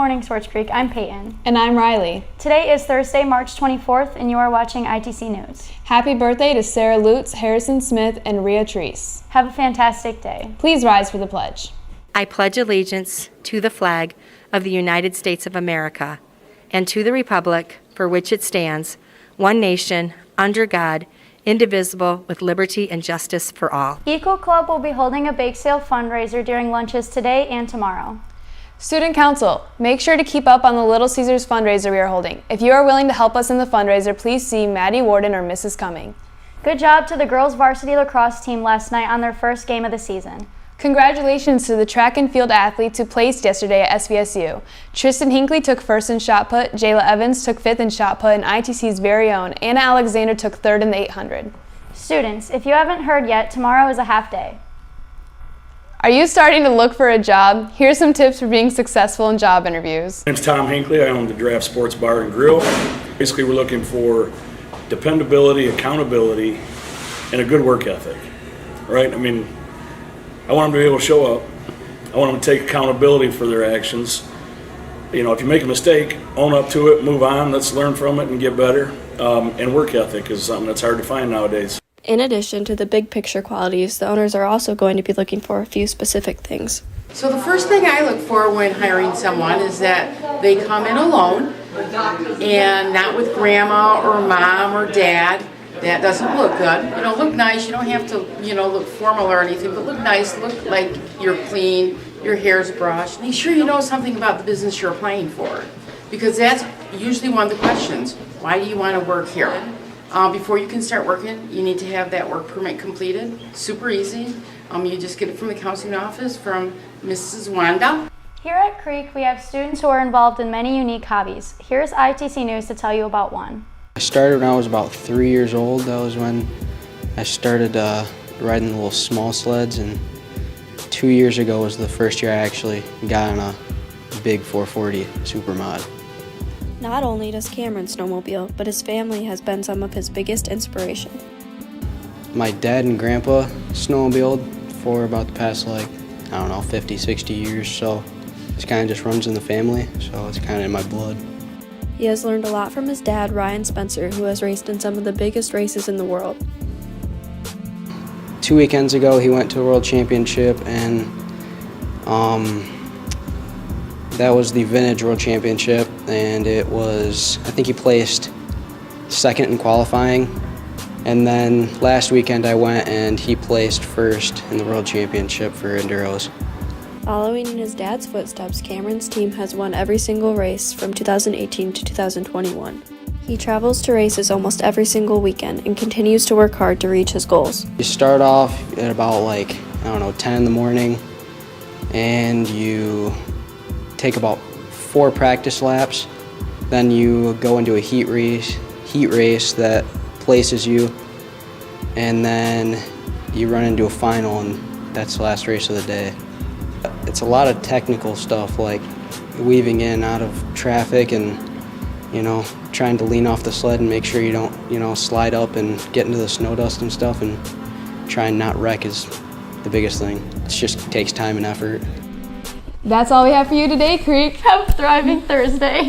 morning, Swartz Creek. I'm Peyton. And I'm Riley. Today is Thursday, March 24th, and you are watching ITC News. Happy birthday to Sarah Lutz, Harrison Smith, and Rhea Treese. Have a fantastic day. Please rise for the pledge. I pledge allegiance to the flag of the United States of America and to the republic for which it stands, one nation, under God, indivisible, with liberty and justice for all. Eco Club will be holding a bake sale fundraiser during lunches today and tomorrow. Student Council, make sure to keep up on the Little Caesars fundraiser we are holding. If you are willing to help us in the fundraiser, please see Maddie Warden or Mrs. Cumming. Good job to the girls varsity lacrosse team last night on their first game of the season. Congratulations to the track and field athletes who placed yesterday at SVSU. Tristan Hinckley took first in shot put, Jayla Evans took fifth in shot put, and ITC's very own Anna Alexander took third in the 800. Students, if you haven't heard yet, tomorrow is a half day. Are you starting to look for a job? Here's some tips for being successful in job interviews. My name's Tom Hinckley. I own the Draft Sports Bar and Grill. Basically, we're looking for dependability, accountability, and a good work ethic, right? I mean, I want them to be able to show up. I want them to take accountability for their actions. You know, if you make a mistake, own up to it, move on, let's learn from it and get better. And work ethic is something that's hard to find nowadays. In addition to the big picture qualities, the owners are also going to be looking for a few specific things. So the first thing I look for when hiring someone is that they come in alone and not with grandma or mom or dad. That doesn't look good. You know, look nice. You don't have to, look formal or anything, but look nice. Look like you're clean, your hair's brushed. Make sure you know something about the business you're applying for, because that's usually one of the questions. Why do you want to work here? Before you can start working, you need to have that work permit completed. Super easy. You just get it from the counseling office from Mrs. Wanda. Here at Creek, we have students who are involved in many unique hobbies. Here's ITC News to tell you about one. I started when I was about 3 years old. That was when I started riding the little small sleds, and 2 years ago was the first year I actually got on a big 440 Supermod. Not only does Cameron snowmobile, but his family has been some of his biggest inspiration. My dad and grandpa snowmobiled for about the past 50, 60 years, so it kind of just runs in the family, so it's kind of in my blood. He has learned a lot from his dad, Ryan Spencer, who has raced in some of the biggest races in the world. 2 weekends ago, he went to a world championship, and that was the vintage world championship, and I think he placed second in qualifying. And then last weekend I went and he placed first in the world championship for enduros. Following in his dad's footsteps, Cameron's team has won every single race from 2018 to 2021. He travels to races almost every single weekend and continues to work hard to reach his goals. You start off at about 10 in the morning, and you take about 4 practice laps. Then you go into a heat race that places you, and then you run into a final, and that's the last race of the day. It's a lot of technical stuff, like weaving in and out of traffic and, trying to lean off the sled and make sure you don't, slide up and get into the snow dust and stuff, and try and not wreck is the biggest thing. It just takes time and effort. That's all we have for you today, Creek. Have a thriving Thursday.